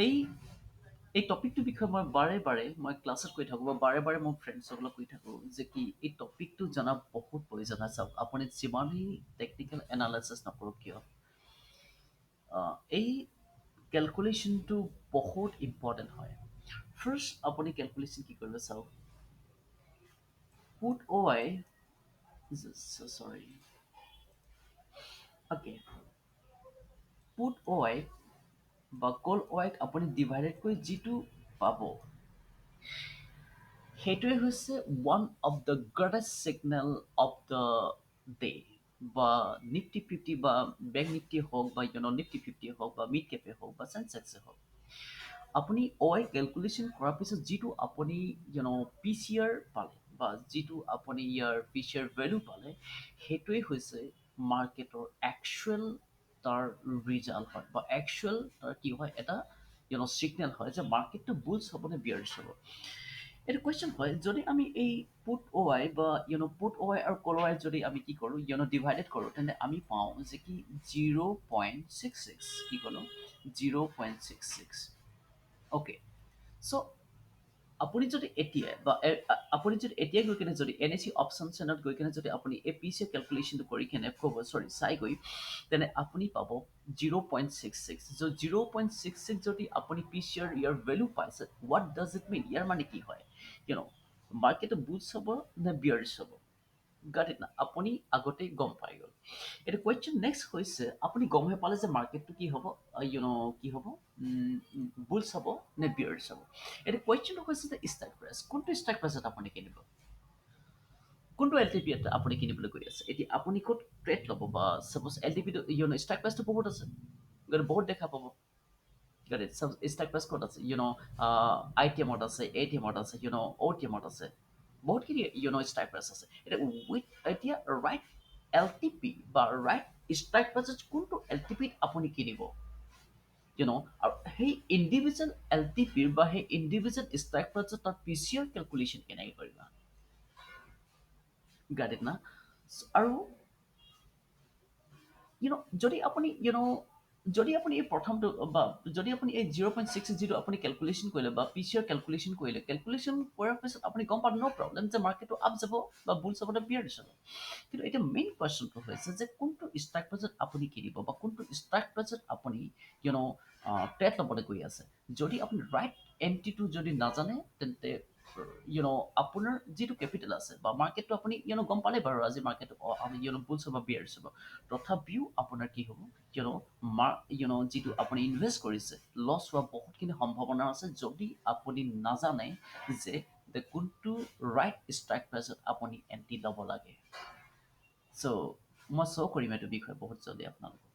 এই এই টপিকটোৰ বিষয়ে মই বাৰে বাৰে মই ক্লাছত কৈ থাকোঁ বা বাৰে বাৰে মই ফ্ৰেণ্ডছসকলক কৈ থাকোঁ যে কি এই টপিকটো জনা বহুত প্ৰয়োজন হয়। চাওক আপুনি যিমানেই টেকনিকেল এনালাইচিছ নকৰক কিয়, এই কেলকুলেশ্যনটো বহুত ইম্পৰ্টেণ্ট হয়। ফাৰ্ষ্ট আপুনি কেলকুলেশ্যন কি কৰিব চাওক, পুট অ' আই চৰি অ'কে, পুট অ' আই বা কল অ' আইক আপুনি ডিভাইডেড কৰি যিটো পাব, সেইটোৱে হৈছে one of the greatest signal of the day. বা নিফটি ফিফটি বা বেংক নিফটি হওক বা নিফটি ফিফটি হওক বা মিড কেপে হওক বা চেনচেক্সে হওক, আপুনি অ' আই কেলকুলেশ্যন কৰাৰ পিছত যিটো আপুনি পি চি আৰ পালে বা যিটো আপুনি ইয়াৰ পি চি আৰ ভেলু পালে, সেইটোৱে হৈছে মাৰ্কেটৰ একচুৱেল তাৰ ৰিজাল্ট হয় বা একচুৱেল তাৰ কি হয়, এটা ছিগনেল হয় যে মাৰ্কেটটো বুলছ হ'ব নে বিয়াৰ্ছ হ'ব। এটা কুৱেশ্যন হয়, যদি আমি এই পুট অ' আই বা পুট অ' আই আৰু কল অ' আই যদি আমি কি কৰোঁ, ডিভাইডেড কৰোঁ, তেন্তে আমি পাওঁ যে কি 0.66, কি ক'লোঁ 0.66। অ'কে, চ' আপুনি যদি এতিয়াই বা আপুনি যদি এতিয়াই গৈ কিনে যদি এন এছ চি অপশ্যন চেনেলত গৈ কিনে যদি আপুনি এই পি চি কেলকুলেশ্যনটো কৰি কিনে ক'ব চাই গৈ, তেনে আপুনি পাব 0.66। য' 0.66 যদি আপুনি পি চি আৰ ইয়াৰ ভেলু পাইছে, হোৱাট ডাজ ইট মিন, ইয়াৰ মানে কি হয়, মাৰ্কেটটো বুলছ হ'ব নে বিয়াৰ্ছ হ'ব। গট ইট না, আপুনি আগতেই গম পাই গ'ল। এতিয়া কুৱেশ্যন নেক্সট হৈছে, আপুনি গমহে পালে যে মাৰ্কেটটো কি হ'ব, কি হ'ব, বুলছ হ'ব নে বিয়াৰ্ছ হ'ব। এতিয়া কুৱেশ্যনটো হৈছে যে ষ্ট্ৰাইক প্ৰাইচ, কোনটো ষ্ট্ৰাইক প্ৰাইচত আপুনি কিনিব, কোনটো এল টি পি আপুনি কিনিবলৈ গৈ আছে। এতিয়া আপুনি ক'ত ট্ৰেড ল'ব, বা ছাপ'জ এল টি পিটো ষ্ট্ৰাইক প্ৰাইচটো বহুত আছে, গতিকে বহুত দেখা পাব। গতিকে ষ্ট্ৰাইক প্ৰাইচ ক'ত আছে, আই টি এমত আছে, এ টি এমত আছে, অ' টি এমত আছে, বহুতখিনি ষ্ট্ৰাইক প্ৰাইচ আছে। এতিয়া ৰাইট এল টি পি বা ৰাইট ষ্ট্ৰাইক প্ৰাইচত কোনটো এল টি পিত আপুনি কিনিব, আৰু সেই ইণ্ডিভিজুৱেল এল টি পিৰ বা সেই ইণ্ডিভিজুৱেল ষ্ট্ৰাইক প্ৰাইচত তাৰ পি চি আৰ কেলকুলেশ্যন কেনেকৈ কৰিবা। গাট ইট না। আৰু যদি আপুনি যদি আপুনি এই প্ৰথমটো বা যদি আপুনি এই 0.6 যিটো আপুনি কেলকুলেশ্যন কৰিলে বা পি চি আৰ কেলকুলেশ্যন কৰিলে, কেলকুলেশ্যন কৰাৰ পিছত আপুনি গম পালে ন' প্ৰব্লেম যে মাৰ্কেটটো আপ যাব বা বুলছ হ'ব নে বিয়াৰ্ছ হ'ব। কিন্তু এতিয়া মেইন কুৱেশ্যনটো হৈছে যে কোনটো ষ্ট্ৰাইক প্ৰাইচত আপুনি কিনিব বা কোনটো ষ্ট্ৰাইক প্ৰাইচত আপুনি ট্ৰেড ল'বলৈ গৈ আছে। যদি আপুনি ৰাইট এণ্ট্ৰিটো যদি নাজানে, তেন্তে আপোনাৰ যিটো কেপিটেল আছে বা মাৰ্কেটটো আপুনি গম পালে বাৰু আজি মাৰ্কেটটো আমি বুলছ হ'ব বিয়াৰ্ছ হ'ব, তথাপিও আপোনাৰ কি হ'ব, যিটো আপুনি ইনভেষ্ট কৰিছে, লছ হোৱা বহুতখিনি সম্ভাৱনা আছে যদি আপুনি নাজানে যে কোনটো ৰাইট ষ্ট্ৰাইক প্ৰাইচত আপুনি এণ্ট্ৰি ল'ব লাগে। চ' মই শ্ব' কৰিম এইটো বিষয়ে বহুত জলদি আপোনালোকক।